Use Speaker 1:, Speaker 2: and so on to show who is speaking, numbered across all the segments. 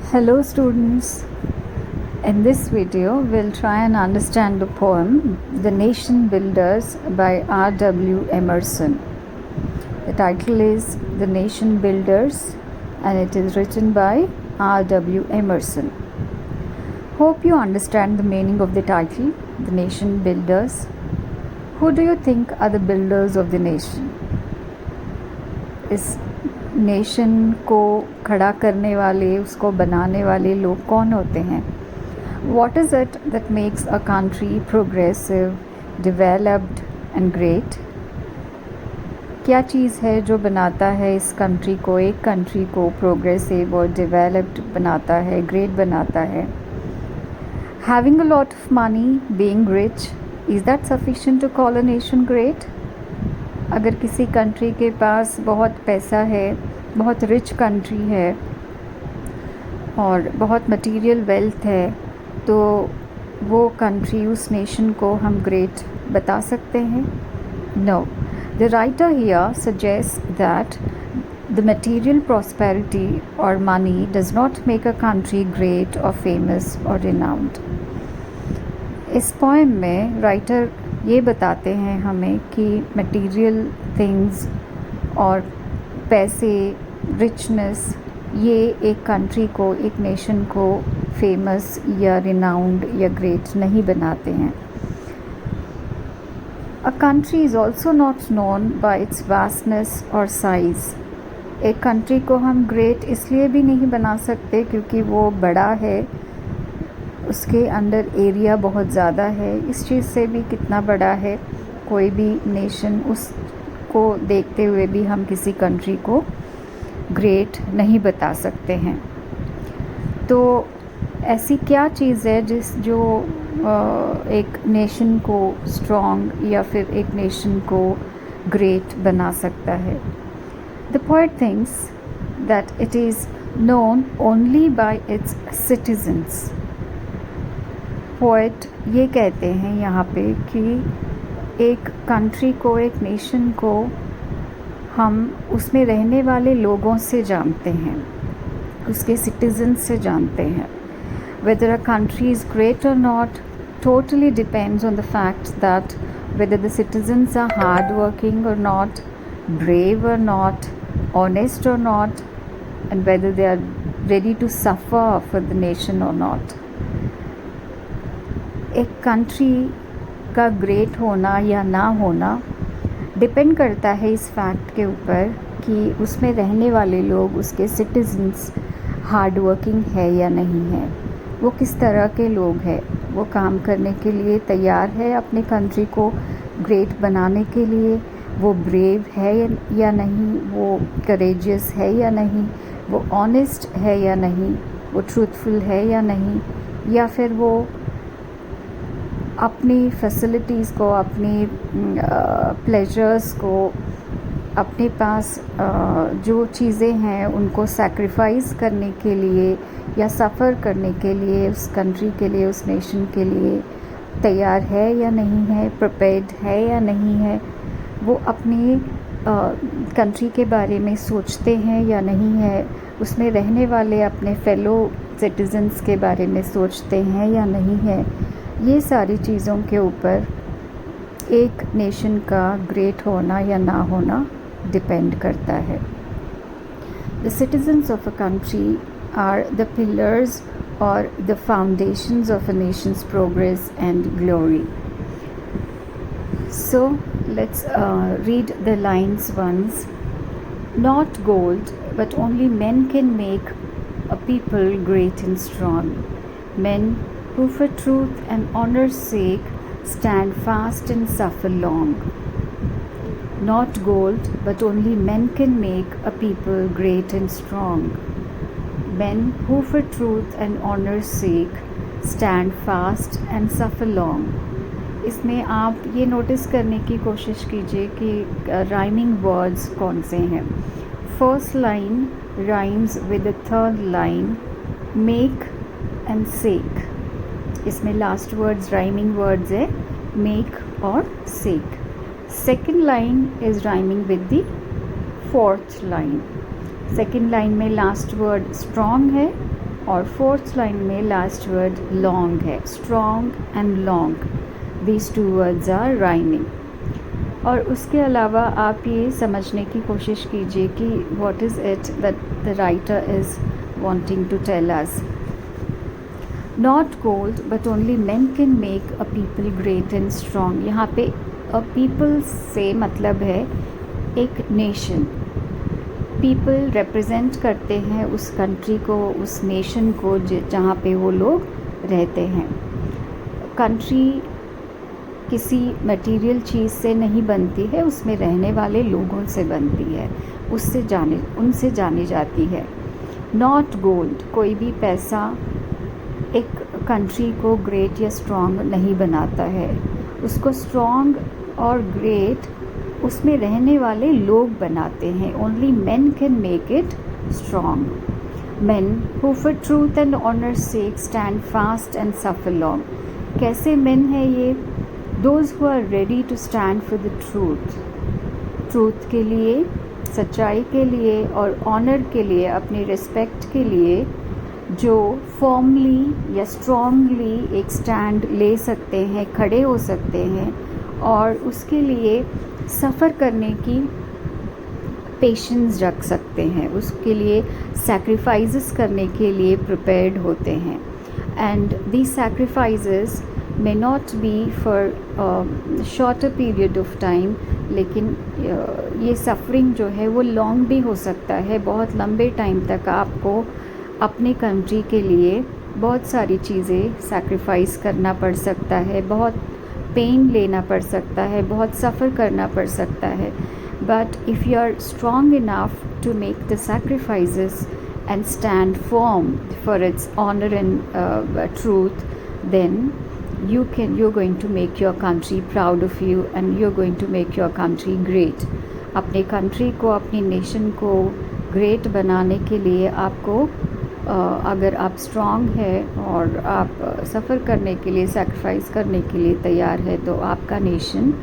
Speaker 1: Hello students, in this video we'll try and understand the poem The Nation Builders by R.W. Emerson. The title is The Nation Builders and it is written by R.W. Emerson. Hope you understand the meaning of the title, The Nation Builders. Who do you think are the builders of the nation? इस nation को खड़ा करने वाले, उसको बनाने वाले लोग कौन होते हैं? What is it that makes a country progressive, developed and great? क्या चीज़ है जो बनाता है इस कंट्री को, एक कंट्री को प्रोग्रेसिव और डेवलप्ड बनाता है, ग्रेट बनाता है? Having a lot of money, being rich, is that sufficient to call a nation great? अगर किसी कंट्री के पास बहुत पैसा है, बहुत रिच कंट्री है और बहुत मटेरियल वेल्थ है, तो वो कंट्री, उस नेशन को हम ग्रेट बता सकते हैं? No. The writer here suggest that the material prosperity और money does not make a country great और फेमस और रिनाउंड. इस पोएम में राइटर ये बताते हैं हमें कि मटेरियल थिंग्स और पैसे, रिचनेस, ये एक कंट्री को, एक नेशन को फेमस या रिनाउंड या ग्रेट नहीं बनाते हैं. A country is also not known by it's vastness और साइज़. एक कंट्री को हम ग्रेट इसलिए भी नहीं बना सकते क्योंकि वो बड़ा है, उसके अंडर एरिया बहुत ज़्यादा है. इस चीज़ से भी कितना बड़ा है कोई भी नेशन, उसको देखते हुए भी हम किसी कंट्री को ग्रेट नहीं बता सकते हैं. तो ऐसी क्या चीज़ है जो एक नेशन को स्ट्रॉन्ग या फिर एक नेशन को ग्रेट बना सकता है? The poet thinks that it is known only by it's citizens. Poet ये कहते हैं यहाँ पे कि एक कंट्री को, एक नेशन को हम उसमें रहने वाले लोगों से जानते हैं, उसके सिटीजन्स से जानते हैं. Whether a country is great or not totally depends on the fact that whether the citizens are hardworking or not, brave or not, honest or not, and whether they are ready to suffer for the nation or not. एक country का great होना या ना होना depend करता है इस fact के ऊपर कि उसमें रहने वाले लोग, उसके सिटीजन्स हार्ड वर्किंग है या नहीं है, वो किस तरह के लोग हैं, वो काम करने के लिए तैयार है अपने कंट्री को ग्रेट बनाने के लिए, वो ब्रेव है या नहीं, वो करेजियस है या नहीं, वो ऑनेस्ट है या नहीं, वो ट्रूथफुल है या नहीं, या फिर वो अपनी फैसिलिटीज़ को, अपनी प्लेजर्स को, अपने पास जो चीज़ें हैं उनको सैक्रिफाइस करने के लिए या सफ़र करने के लिए उस कंट्री के लिए, उस नेशन के लिए तैयार है या नहीं है, प्रिपेयर्ड है या नहीं है, वो अपनी कंट्री के बारे में सोचते हैं या नहीं है, उसमें रहने वाले अपने फेलो सिटीजन्स के बारे में सोचते हैं या नहीं है. ये सारी चीज़ों के ऊपर एक नेशन का ग्रेट होना या ना होना डिपेंड करता है. The citizens of a country are the pillars और the foundations of a nation's progress and glory. So let's read the lines once. Not gold, but only men can make a people great and strong. Men who for truth and honor's sake stand fast and suffer long. Not gold, but only men can make a people great and strong. Men who for truth and honor's sake stand fast and suffer long. इसमें आप ये notice करने की कोशिश कीजिए कि rhyming words कौन से हैं. First line rhymes with the third line make and sake. इसमें लास्ट वर्ड्स राइमिंग वर्ड्स है मेक और sake. Second line is rhyming with the fourth line. Second line में लास्ट वर्ड स्ट्रॉन्ग है और fourth line में last word long है, strong and long, these two words are rhyming. और उसके अलावा आप ये समझने की कोशिश कीजिए कि what is it that the writer is wanting to tell us. Not gold but only men can make a people great and strong. यहाँ पे अ पीपल से मतलब है एक नेशन। पीपल रिप्रेजेंट करते हैं उस कंट्री को, उस नेशन को जहाँ पे वो लोग रहते हैं। कंट्री किसी मटेरियल चीज़ से नहीं बनती है, उसमें रहने वाले लोगों से बनती है, उनसे जानी जाती है। नॉट गोल्ड, कोई भी पैसा एक कंट्री को ग्रेट या स्ट्रॉन्ग नहीं बनाता है। उसको स्ट्रॉन्ग और ग्रेट उसमें रहने वाले लोग बनाते हैं। Only men can make it strong. Men who for truth and honour sake stand fast and suffer long. कैसे मेन है ये? Those who are ready to stand for the truth के लिए, सच्चाई के लिए और ऑनर के लिए, अपनी रिस्पेक्ट के लिए, जो फॉर्मली या स्ट्रॉन्गली एक स्टैंड ले सकते हैं, खड़े हो सकते हैं और उसके लिए सफ़र करने की पेशेंस रख सकते हैं, उसके लिए सैक्रिफाइसेस करने के लिए प्रिपेयर्ड होते हैं। And these sacrifices may not be for shorter period of time, लेकिन ये सफरिंग जो है वो लॉन्ग भी हो सकता है। बहुत लंबे टाइम तक आपको अपने कंट्री के लिए बहुत सारी चीज़ें सैक्रिफाइस करना पड़ सकता है, बहुत पेन लेना पड़ सकता है, बहुत सफ़र करना पड़ सकता है। But if you are strong enough to make the sacrifices and stand firm for its honor and truth, then you're going to make your country proud of you and you're going to make your country great. अपने country को, अपनी nation को great बनाने के लिए आपको अगर आप स्ट्रॉन्ग है और आप सफ़र करने के लिए, सैक्रिफाइस करने के लिए तैयार है, तो आपका नेशन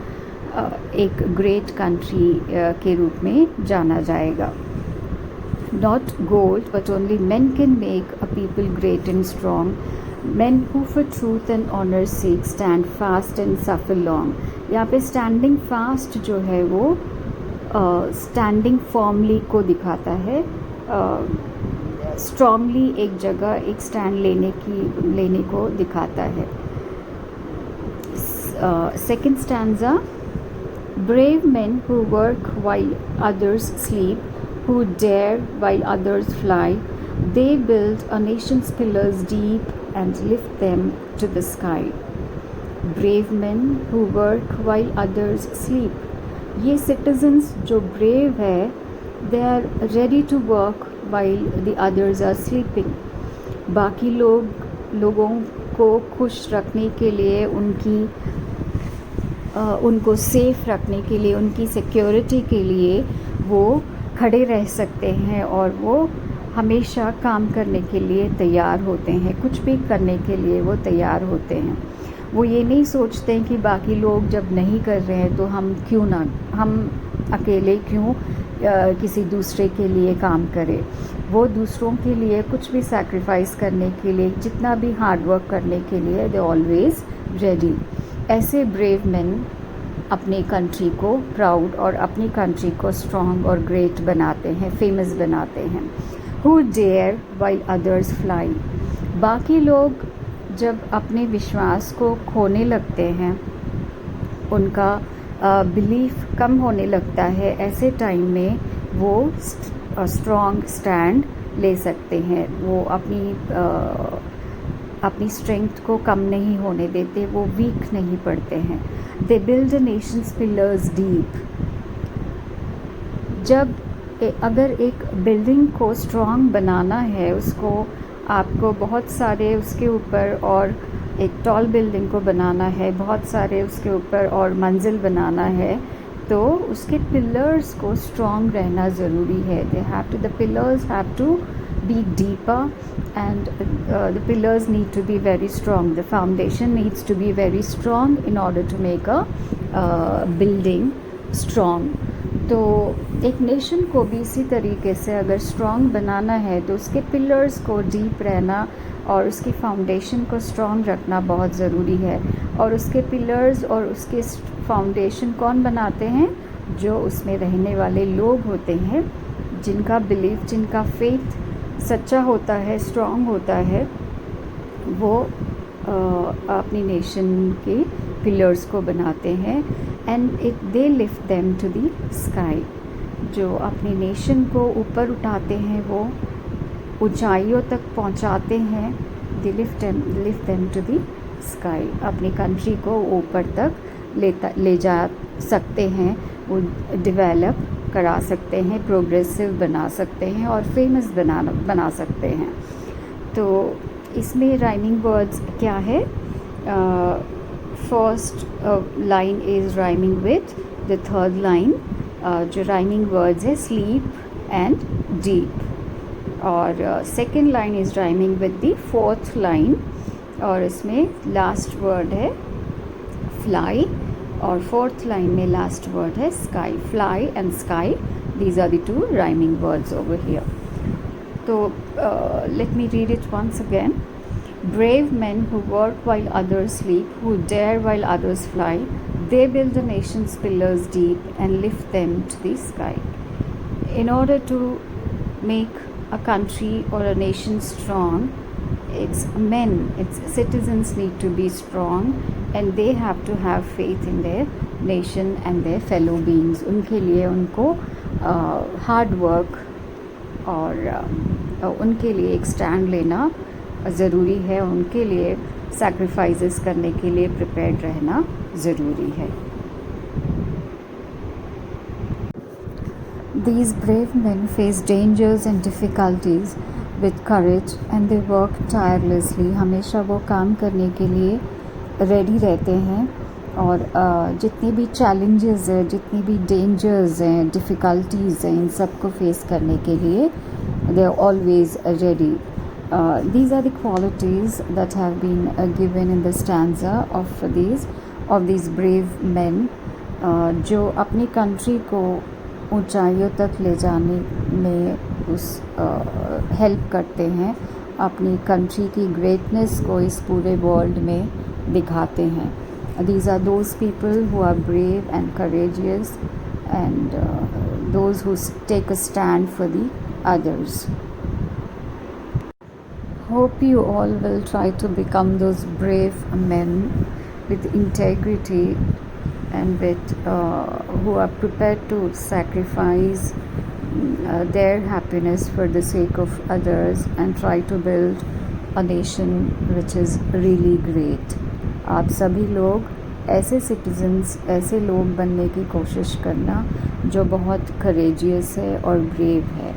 Speaker 1: एक ग्रेट कंट्री के रूप में जाना जाएगा। Not gold, but only men can make a people great and strong. Men who for truth and honor's sake stand fast and suffer long. यहाँ पे standing fast जो है वो standing firmly को दिखाता है। strongly एक जगह एक stand लेने को दिखाता है। Second stanza, brave men who work while others sleep, who dare while others fly, they build a nation's pillars deep and lift them to the sky. Brave men who work while others sleep. ये citizens जो brave है, they are ready to work while the others are sleeping. बाकी लोगों को खुश रखने के लिए, उनको सेफ रखने के लिए, उनकी सिक्योरिटी के लिए वो खड़े रह सकते हैं और वो हमेशा काम करने के लिए तैयार होते हैं, कुछ भी करने के लिए वो तैयार होते हैं। वो ये नहीं सोचते हैं कि बाकी लोग जब नहीं कर रहे हैं तो हम अकेले क्यों किसी दूसरे के लिए काम करें। वो दूसरों के लिए कुछ भी सैक्रिफाइस करने के लिए, जितना भी हार्ड वर्क करने के लिए दे ऑलवेज रेडी। ऐसे ब्रेव मैन अपनी कंट्री को प्राउड और अपनी कंट्री को स्ट्रॉन्ग और ग्रेट बनाते हैं, फेमस बनाते हैं। Who dare while others fly. बाकी लोग जब अपने विश्वास को खोने लगते हैं, उनका बिलीफ कम होने लगता है, ऐसे टाइम में वो स्ट्रॉन्ग स्टैंड ले सकते हैं। वो अपनी स्ट्रेंथ को कम नहीं होने देते, वो वीक नहीं पड़ते हैं। They build a Nations pillars deep. अगर एक बिल्डिंग को स्ट्रॉन्ग बनाना है, उसको आपको बहुत सारे उसके ऊपर, और एक टॉल बिल्डिंग को बनाना है, बहुत सारे उसके ऊपर और मंजिल बनाना है, तो उसके पिलर्स को स्ट्रॉन्ग रहना ज़रूरी है। The pillars have to be deeper and the pillars need to be very strong. The foundation needs to be very strong in order to make a building strong. तो एक नेशन को भी इसी तरीके से अगर स्ट्रॉन्ग बनाना है तो उसके पिलर्स को डीप रहना और उसकी फाउंडेशन को स्ट्रॉन्ग रखना बहुत ज़रूरी है। और उसके पिलर्स और उसके फाउंडेशन कौन बनाते हैं? जो उसमें रहने वाले लोग होते हैं, जिनका बिलीफ, जिनका फेथ सच्चा होता है, स्ट्रॉन्ग होता है, वो अपनी नेशन के पिलर्स को बनाते हैं। And it they lift them to the sky. जो अपनी नेशन को ऊपर उठाते हैं, वो ऊंचाइयों तक पहुंचाते हैं। They lift them to the sky. अपनी कंट्री को ऊपर तक ले जा सकते हैं, वो डेवलप करा सकते हैं, प्रोग्रेसिव बना सकते हैं और फेमस बना सकते हैं। तो इसमें राइमिंग वर्ड्स क्या है? First line is rhyming with the third line. जो राइमिंग वर्ड्स है स्लीप एंड डीप। और second line is rhyming with the fourth line, और इसमें लास्ट वर्ड है फ्लाई, और फोर्थ लाइन में लास्ट वर्ड है sky. Fly and sky, these are the two rhyming words over here. तो let me read it once again. Brave men who work while others sleep, who dare while others fly, they build a nation's pillars deep and lift them to the sky. In order to make a country or a nation strong, its men, its citizens need to be strong, and they have to have faith in their nation and their fellow beings. उनके लिए उनको hard work और उनके लिए एक stand लेना ज़रूरी है, उनके लिए सैक्रिफाइसेस करने के लिए प्रिपेयर्ड रहना ज़रूरी है। These brave men face dangers and difficulties with courage and they work tirelessly. हमेशा वो काम करने के लिए रेडी रहते हैं और जितनी भी चैलेंजेस हैं, जितनी भी डेंजर्स हैं, डिफ़िकल्टीज़ हैं, इन सब को फेस करने के लिए they are always ready. These are the qualities that have been given in the stanza of these brave men, जो अपनी कंट्री को ऊंचाइयों तक ले जाने में उस हेल्प करते हैं, अपनी कंट्री की ग्रेटनेस को इस पूरे वर्ल्ड में दिखाते हैं। These are those people who are brave and courageous and those who take a stand for the others. Hope you all will try to become those brave men with integrity and with who are prepared to sacrifice their happiness for the sake of others and try to build a nation which is really great. आप सभी लोग ऐसे citizens, ऐसे लोग बनने की कोशिश करना जो बहुत करेजियस है और ब्रेव है।